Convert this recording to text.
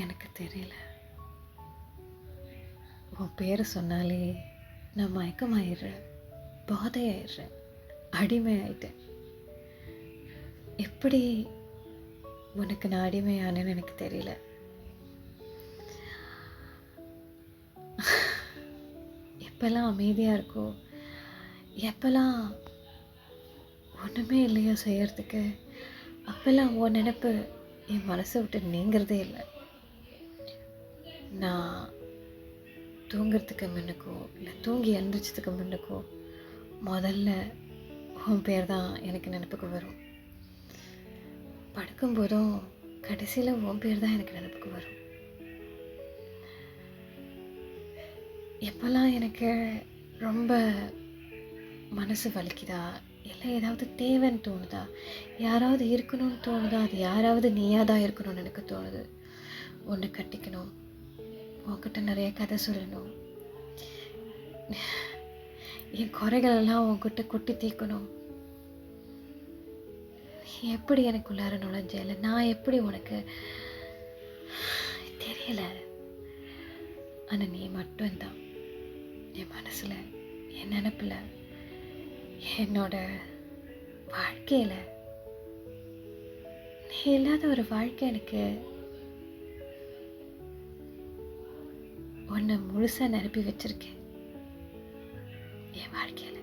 எனக்கு தெரியல. உன் பேரை சொன்னாலே நான் மயக்கமாயிடுறேன், போதையாயிடுறேன், அடிமையாயிட்டேன். எப்படி உனக்கு நான் அடிமையானேன்னு எனக்கு தெரியல. எப்பெல்லாம் அமைதியாக இருக்கோ, எப்பெல்லாம் ஒன்றுமே இல்லையோ செய்யறதுக்கு, அப்பெல்லாம் உன் நினைப்பு என் மனசை விட்டு நீங்கிறதே இல்லை. நான் தூங்குறதுக்கு முன்னுக்கோ இல்லை தூங்கி எழுந்திரிச்சதுக்கு முன்னுக்கோ முதல்ல உன் பேர் தான் எனக்கு நினைப்புக்கு வரும். படுக்கும்போதும் கடைசியில் உன் பேர் தான் எனக்கு நினைப்புக்கு வரும். எப்போல்லாம் எனக்கு ரொம்ப மனசு வலிக்குதா, இல்லை ஏதாவது தேவைன்னு தோணுதா, யாராவது இருக்கணும்னு தோணுதா, அது யாராவது நீயாக தான் இருக்கணும்னு எனக்கு தோணுது. ஒன்று கட்டிக்கணும், உன்கிட்ட நிறைய கதை சொல்லணும், என் குறைகளெல்லாம் உன்கிட்ட கொட்டி தீர்க்கணும். நீ எப்படி எனக்குள்ளார நுழைஞ்ச, இல்லை நான் எப்படி உனக்கு தெரியல. ஆனால் நீ மட்டும்தான் என் மனசில், என் நினப்பில், என்னோட வாழ்க்கையில். நீ இல்லாத ஒரு வாழ்க்கை எனக்கு ஒன்று முழுசாக நிரப்பி வச்சிருக்கேன் என் வாழ்க்கையில்.